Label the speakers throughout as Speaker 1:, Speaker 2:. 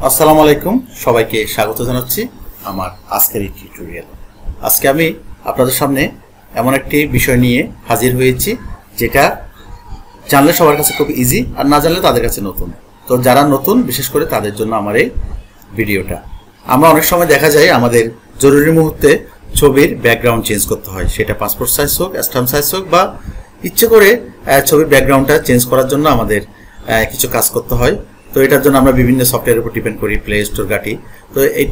Speaker 1: আসসালামু আলাইকুম, সবাইকে স্বাগত জানাচ্ছি আমার আজকের এই টিউটোরিয়াল। আজকে আমি আপনাদের সামনে এমন একটি বিষয় নিয়ে হাজির হয়েছি যেটা জানলে সবার কাছে খুব ইজি, আর না জানলে তাদের কাছে নতুন। তো যারা নতুন, বিশেষ করে তাদের জন্য আমার এই ভিডিওটা। আমরা অনেক সময় দেখা যায় আমাদের জরুরি মুহূর্তে ছবির ব্যাকগ্রাউন্ড চেঞ্জ করতে হয়, সেটা পাসপোর্ট সাইজ হোক, স্ট্যাম্প সাইজ হোক, বা ইচ্ছে করে ছবির ব্যাকগ্রাউন্ডটা চেঞ্জ করার জন্য আমাদের কিছু কাজ করতে হয়। তো এটার জন্য আমরা বিভিন্ন সফটওয়্যারের উপর ডিপেন্ড করি, প্লে স্টোর ঘাঁটি। তো এই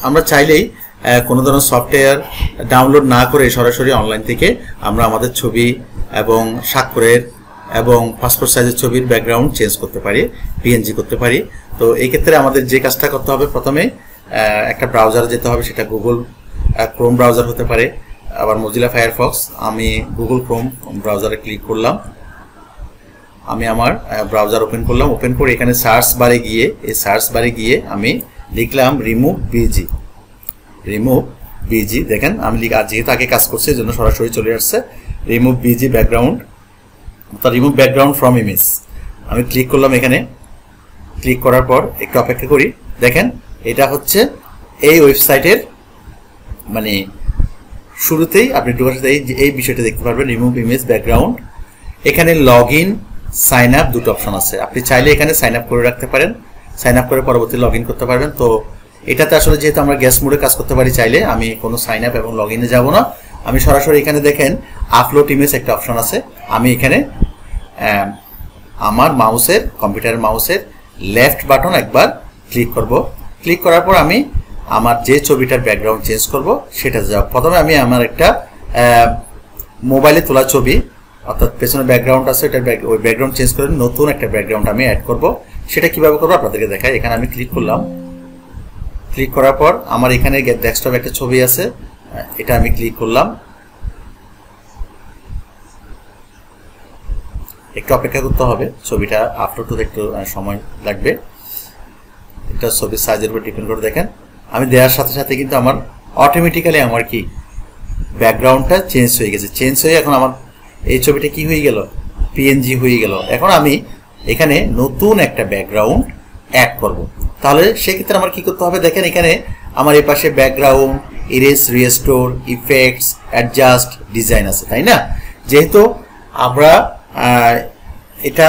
Speaker 1: আমরা চাইলেই কোনো ধরনের সফটওয়্যার ডাউনলোড না করে সরাসরি অনলাইন থেকে আমরা আমাদের ছবি এবং স্বাক্ষরের এবং পাসপোর্ট সাইজের ছবির ব্যাকগ্রাউন্ড চেঞ্জ করতে পারি, পিএনজি করতে পারি। তো এই ক্ষেত্রে আমাদের যে কাজটা করতে হবে, প্রথমে একটা ব্রাউজারে যেতে হবে, সেটা গুগল ক্রোম ব্রাউজার হতে পারে, আবার মজিলা ফায়ারফক্স। আমি গুগল ক্রোম ব্রাউজারে ক্লিক করলাম, আমি আমার ব্রাউজার ওপেন করলাম। ওপেন করে এখানে সার্চ বারে গিয়ে, এই সার্চ বারে গিয়ে আমি লিখলাম রিমুভ বিজি। দেখেন আমি যেহেতু আগে কাজ করছি, এই জন্য সরাসরি চলে আসছে রিমুভ বিজি ব্যাকগ্রাউন্ড, অর্থাৎ রিমুভ ব্যাকগ্রাউন্ড ফ্রম ইমেজ। আমি ক্লিক করলাম। এখানে ক্লিক করার পর একটু অপেক্ষা করি। দেখেন এটা হচ্ছে এই ওয়েবসাইটের মানে শুরুতেই আপনি ঢোকার সাথে এই বিষয়টা দেখতে পারবেন, রিমুভ ইমেজ ব্যাকগ্রাউন্ড। এখানে লগ ইন, সাইন আপ দুটো অপশন আছে। আপনি চাইলে এখানে সাইন আপ করে রাখতে পারেন, সাইন আপ করে পরবর্তী লগ ইন করতে পারবেন। তো এটাতে আসলে যেহেতু আমরা গ্যাস মোডে কাজ করতে পারি, চাইলে আমি কোনো সাইন আপ এবং লগ ইনে যাবো না, আমি সরাসরি এখানে দেখেন আপলোড ইমেজ একটা অপশন আছে। আমি এখানে আমার মাউসের, কম্পিউটারের মাউসের লেফট বাটন একবার ক্লিক করব। ক্লিক করার পর আমি আমার যে ছবিটার ব্যাকগ্রাউন্ড চেঞ্জ করব সেটা যাব। প্রথমে আমি আমার একটা মোবাইলে তোলা ছবি, অর্থাৎ পেছনে ব্যাকগ্রাউন্ড আছে, ওই ব্যাকগ্রাউন্ড চেঞ্জ করে নতুন একটা ব্যাকগ্রাউন্ড আমি অ্যাড করব। সেটা কিভাবে করবো আপনাদেরকে দেখাই। এখানে আমি ক্লিক করলাম। ক্লিক করার পর আমার এখানে ডেস্কটপে একটা ছবি আছে, এটা আমি ক্লিক করলাম। একটু অপেক্ষা করতে হবে, ছবিটা আপলোড হতে একটু সময় লাগবে। এটা ছবির সাইজের উপর ডিপেন্ড করে। দেখেন আমি দেওয়ার সাথে সাথে কিন্তু আমার অটোমেটিক্যালি আমার কি ব্যাকগ্রাউন্ডটা চেঞ্জ হয়ে গেছে। চেঞ্জ হয়ে এখন আমার এই ছবিটা কি হয়ে গেল, পিএনজি হয়ে গেল। এখন আমি এখানে নতুন একটা ব্যাকগ্রাউন্ড অ্যাড করব। তাহলে সেক্ষেত্রে আমার কি করতে হবে, দেখেন এখানে আমার এই পাশে background, erase, restore, effects, adjust, design আছে, তাই না? যেহেতু আমরা এটা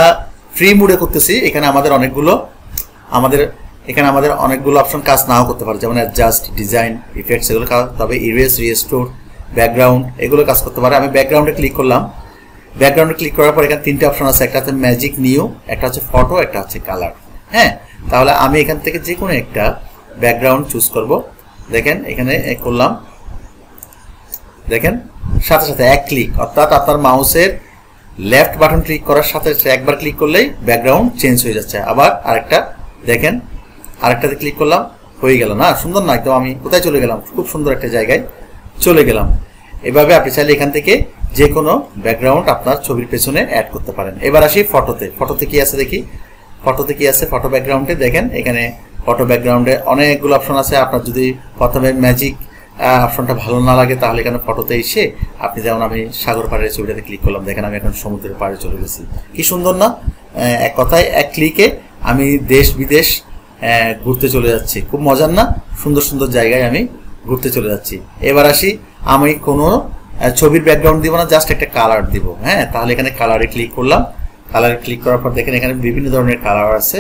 Speaker 1: ফ্রি মোডে করতেছি, এখানে আমাদের অনেকগুলো অপশন কাজ নাও করতে পারে, যেমন অ্যাডজাস্ট, ডিজাইন, ইফেক্টস, এগুলো কাজ, তবে ইরেজ, রিস্টোর, ব্যাকগ্রাউন্ড এগুলো কাজ করতে পারে। আমি ব্যাকগ্রাউন্ডে ক্লিক করলাম। ব্যাকগ্রাউন্ডে ক্লিক করার পর এখানে তিনটে অপশন আছে, একটা হচ্ছে ম্যাজিক নিউ, একটা হচ্ছে ফটো, একটা হচ্ছে কালার। হ্যাঁ, তাহলে আমি এখান থেকে যে কোনো একটা ব্যাকগ্রাউন্ড চুজ করব। দেখেন এখানে করলাম। দেখেন সাথে সাথে এক ক্লিক, অর্থাৎ আপনার মাউসের লেফট বাটন ক্লিক করার সাথে একবার ক্লিক করলেই ব্যাকগ্রাউন্ড চেঞ্জ হয়ে যাচ্ছে। আবার আরেকটা দেখেন, আরেকটাতে ক্লিক করলাম, হয়ে গেল না? সুন্দর না একদম? আমি কোথায় চলে গেলাম? খুব সুন্দর একটা জায়গায় চলে গেলাম। এভাবে আপনি চাইলে এখান থেকে যে কোনো ব্যাকগ্রাউন্ড আপনার ছবির পেছনে অ্যাড করতে পারেন। এবার আসি ফটোতে। ফটোতে কি আছে দেখি। ফটোতে কি আছে? ফটো ব্যাকগ্রাউন্ডে দেখেন এখানে ফটো ব্যাকগ্রাউন্ডে অনেকগুলো অপশন আছে। আপনার যদি প্রথমে ম্যাজিক অপশনটা ভালো না লাগে, তাহলে এখানে ফটোতে এসে আপনি, যেমন আমি সাগর পাড়ের ছবিটাতে ক্লিক করলাম, দেখেন আমি এখন সমুদ্রের পাড়ে চলে গেছি। কি সুন্দর না? এক কথায় এক ক্লিকে আমি দেশ বিদেশ ঘুরতে চলে যাচ্ছি। খুব মজার না? সুন্দর সুন্দর জায়গায় আমি ঘুরতে চলে যাচ্ছি। এবার আসি, আমি কোনো ছবির ব্যাকগ্রাউন্ড দিব না, জাস্ট একটা কালার দিব। হ্যাঁ, তাহলে এখানে কালারে ক্লিক করলাম। কালারে ক্লিক করার পর দেখেন এখানে বিভিন্ন ধরনের কালার আছে।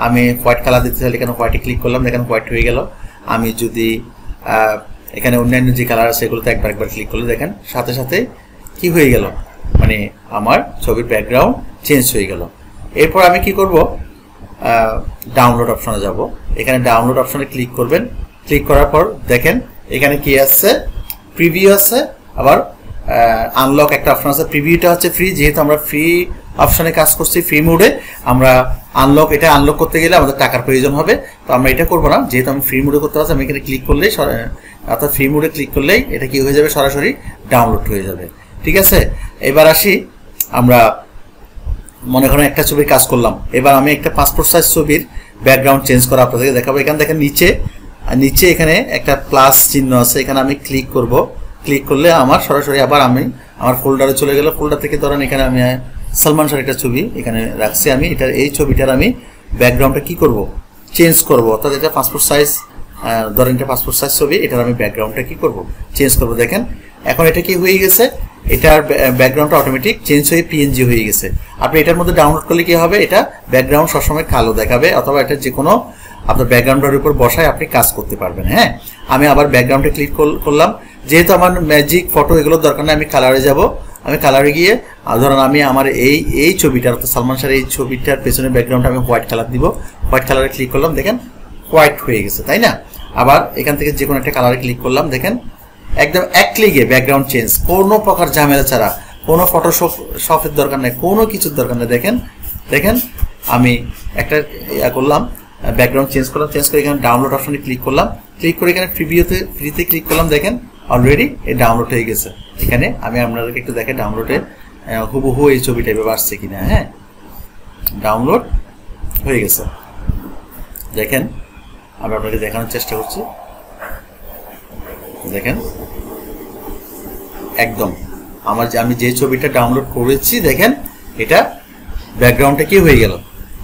Speaker 1: আমি হোয়াইট কালার দিতে চাইলে এখানে হোয়াইটে ক্লিক করলাম, দেখেন হোয়াইট হয়ে গেল। আমি যদি এখানে অন্যান্য যে কালার আছে এগুলোতে একবার ক্লিক করলে দেখেন সাথে সাথে কি হয়ে গেল, মানে আমার ছবির ব্যাকগ্রাউন্ড চেঞ্জ হয়ে গেল। এরপর আমি কি করব, ডাউনলোড অপশনে যাব। এখানে ডাউনলোড অপশনে ক্লিক করবেন। ক্লিক করার পর দেখেন এখানে কি আছে, প্রিভিউ আছে, আবার আনলক একটা অপশন আছে। প্রিভিউটা হচ্ছে ফ্রি, যেহেতু আমরা ফ্রি অপশনে কাজ করছি, ফ্রি মোডে। আমরা এটা আনলক করতে গেলে আমাদের টাকার প্রয়োজন হবে, তো আমরা এটা করবো না। যেহেতু আমি ফ্রি মোডে করতে পারছি, আমি এখানে ক্লিক করলেই, অর্থাৎ ফ্রি মোডে ক্লিক করলেই এটা কি হয়ে যাবে, সরাসরি ডাউনলোড হয়ে যাবে। ঠিক আছে, এবার আসি, আমরা মনে করেন একটা ছবির কাজ করলাম। এবার আমি একটা পাসপোর্ট সাইজ ছবির ব্যাকগ্রাউন্ড চেঞ্জ করা আপনাদেরকে দেখাবো। এখানে দেখেন নিচে এখানে একটা প্লাস চিহ্ন আছে, এখানে আমি ক্লিক করব। ক্লিক করলে আমার সরাসরি আবার আমি আমার ফোল্ডারে চলে গেল। ফোল্ডার থেকে ধরেন এখানে আমি সালমান শাহের একটা ছবি এখানে রাখছি। আমি এই ছবিটার আমি ব্যাকগ্রাউন্ডটা কি করব, চেঞ্জ করব, অর্থাৎ এটা পাসপোর্ট সাইজ, ধরেন এটা পাসপোর্ট সাইজ ছবি, এটার আমি ব্যাকগ্রাউন্ডটা কি করব, চেঞ্জ করব। দেখেন এখন এটা কি হয়ে গেছে, এটার ব্যাকগ্রাউন্ডটা অটোমেটিক চেঞ্জ হয়ে পিএনজি হয়ে গেছে। আপনি এটার মধ্যে ডাউনলোড করলে কি হবে, এটা ব্যাকগ্রাউন্ড সবসময় কালো দেখাবে, অথবা এটা যে কোনো আপনার ব্যাকগ্রাউন্ডের উপর বসায় আপনি কাজ করতে পারবেন। হ্যাঁ, আমি আবার ব্যাকগ্রাউন্ডে ক্লিক করলাম। যেহেতু আমার ম্যাজিক ফটো এগুলোর দরকার নেই, আমি কালারে যাব। আমি কালারে গিয়ে ধরুন আমি আমার এই ছবিটার, অর্থাৎ সালমান শাহের এই ছবিটার পেছনের ব্যাকগ্রাউন্ডটা আমি হোয়াইট কালার দিব। হোয়াইট কালারে ক্লিক করলাম, দেখেন হোয়াইট হয়ে গেছে, তাই না? আবার এখান থেকে যে কোনো একটা কালারে ক্লিক করলাম, দেখেন একদম এক ক্লিকে ব্যাকগ্রাউন্ড চেঞ্জ, কোনো প্রকার ঝামেলা ছাড়া, কোনো ফটোশপের দরকার নেই, কোনো কিছুর দরকার নেই। দেখেন আমি একটা করলাম, ব্যাকগ্রাউন্ড চেঞ্জ করলাম, চেঞ্জ করে এখানে ডাউনলোড অপশনে ক্লিক করলাম, ক্লিক করে এখানে ফ্রিতে ক্লিক করলাম। দেখেন অলরেডি এই ডাউনলোড হয়ে গেছে। এখানে আমি আপনাদেরকে একটু দেখে ডাউনলোডে হুবহু এই ছবিটা এভাবে আসছে কিনা। হ্যাঁ, ডাউনলোড হয়ে গেছে। দেখেন আমি আপনাকে দেখানোর চেষ্টা করছি। দেখেন একদম আমি যে ছবিটা ডাউনলোড করেছি, দেখেন এটা ব্যাকগ্রাউন্ডটা কি হয়ে গেল,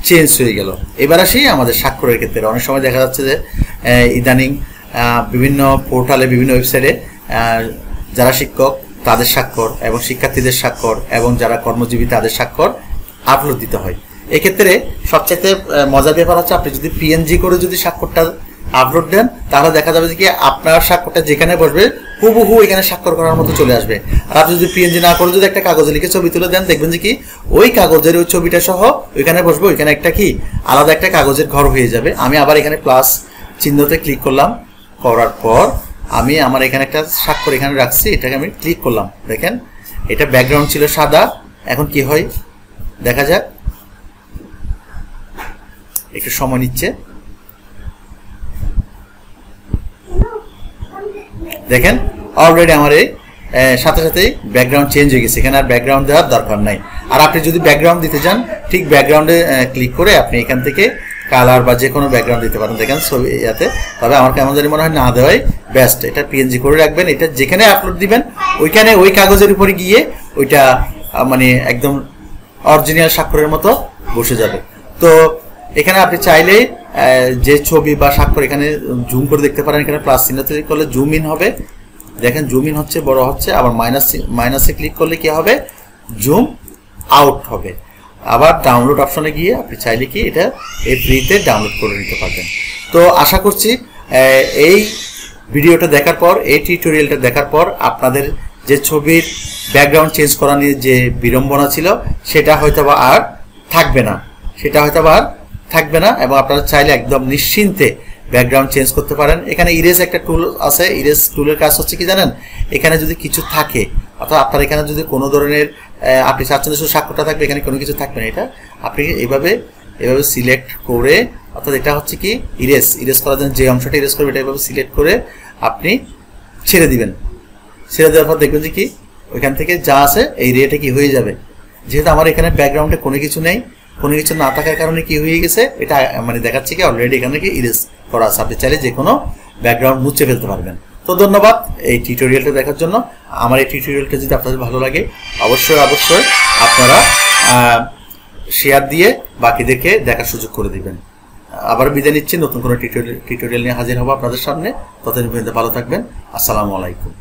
Speaker 1: চেঞ্জ হয়ে গেল। এবার আসি আমাদের স্বাক্ষরের ক্ষেত্রে। অনেক সময় দেখা যাচ্ছে যে ইদানিং বিভিন্ন পোর্টালে, বিভিন্ন ওয়েবসাইটে যারা শিক্ষক তাদের স্বাক্ষর এবং শিক্ষার্থীদের স্বাক্ষর এবং যারা কর্মজীবী তাদের স্বাক্ষর আপলোড দিতে হয়। এক্ষেত্রে সবচেয়ে মজার ব্যাপার হচ্ছে, আপনি যদি পিএনজি করে যদি স্বাক্ষরটা আপলোড দেন, তাহলে দেখা যাবে যে কি আপনার স্বাক্ষরটা যেখানে বসবে হুবহু এখানে স্বাক্ষর করার মতো চলে আসবে। আর আপনি যদি পিএনজি না করে যদি একটা কাগজে লিখে ছবি তুলে দেন, দেখবেন যে কি ওই কাগজের ওই ছবিটা সহ ওইখানে বসবে, ওইখানে একটা কি আলাদা একটা কাগজের ঘর হয়ে যাবে। আমি আবার এখানে প্লাস চিহ্নতে ক্লিক করলাম, করার পর আমি আমার এখানে একটা স্বাক্ষর এখানে রাখছি, এটাকে আমি ক্লিক করলাম। দেখেন এটা ব্যাকগ্রাউন্ড ছিল সাদা, এখন কি হয় দেখা যাক, একটু সময় নিচ্ছে। দেখেন অলরেডি আমার এই সাথে সাথেই ব্যাকগ্রাউন্ড চেঞ্জ হয়ে গেছে, এখানে আর ব্যাকগ্রাউন্ড দেওয়ার দরকার নাই। আর আপনি যদি ব্যাকগ্রাউন্ড দিতে চান, ঠিক ব্যাকগ্রাউন্ডে ক্লিক করে আপনি এখান থেকে কালার বা যে কোনো ব্যাকগ্রাউন্ড দিতে পারেন। দেখেন ছবি ইয়াতে, তবে আমার কেমন জানি মনে হয় না দেওয়াই বেস্ট। এটা পিএনজি করে রাখবেন, এটা যেখানে আপলোড দিবেন ওইখানে ওই কাগজের উপরে গিয়ে ওইটা মানে একদম অরিজিনাল স্বাক্ষরের মতো বসে যাবে। তো এখানে আপনি চাইলেই যে ছবি বা স্বাক্ষর এখানে জুম করে দেখতে পারেন। এখানে প্লাস চিহ্ন ক্লিক করলে জুম ইন হবে, দেখেন জুম ইন হচ্ছে, বড় হচ্ছে। আবার মাইনাসে ক্লিক করলে কি হবে, জুম আউট হবে। আবার ডাউনলোড অপশনে গিয়ে আপনি চাইলে কি এটা এই ফ্রিতে ডাউনলোড করে নিতে পারবেন। তো আশা করছি এই ভিডিওটা দেখার পর, এই টিউটোরিয়ালটা দেখার পর আপনাদের যে ছবির ব্যাকগ্রাউন্ড চেঞ্জ করা নিয়ে যে বিড়ম্বনা ছিল সেটা হয়তো বা আর থাকবে না, এবং আপনারা চাইলে একদম নিশ্চিন্তে ব্যাকগ্রাউন্ড চেঞ্জ করতে পারেন। এখানে ইরেজ একটা টুল আছে, ইরেজ টুলের কাজ হচ্ছে কি জানেন, এখানে যদি কিছু থাকে, অর্থাৎ আপনার এখানে যদি কোনো ধরনের আপনি চাচ্ছেন শুধু স্বাক্ষরটা থাকবে, এখানে কোনো কিছু থাকবে না, এটা আপনি এইভাবে সিলেক্ট করে, অর্থাৎ এটা হচ্ছে কি ইরেজ করার জন্য যে অংশটা ইরেজ করবে এটা এইভাবে সিলেক্ট করে আপনি ছেড়ে দিবেন। ছেড়ে দেওয়ার পর দেখবেন যে কি ওইখান থেকে যা আছে এই রেটে কি হয়ে যাবে। যেহেতু আমার এখানে ব্যাকগ্রাউন্ডে কোনো কিছু নেই, কোনো কিছু না থাকার কারণে কি হয়ে গেছে, এটা মানে দেখাচ্ছে কি অলরেডি এখানে কি ইরেজ করা আছে। আপনি চাইলে যে কোনো ব্যাকগ্রাউন্ড মুছে ফেলতে পারবেন। তো ধন্যবাদ এই টিউটোরিয়ালটা দেখার জন্য। আমার এই টিউটোরিয়ালটা যদি আপনাদের ভালো লাগে অবশ্যই আপনারা শেয়ার দিয়ে বাকিদেরকে দেখার সুযোগ করে দিবেন। আবার বিদায় নিচ্ছি, নতুন কোনো টিউটোরিয়াল নিয়ে হাজির হবো আপনাদের সামনে। ততদিন পর্যন্ত ভালো থাকবেন। আসসালামু আলাইকুম।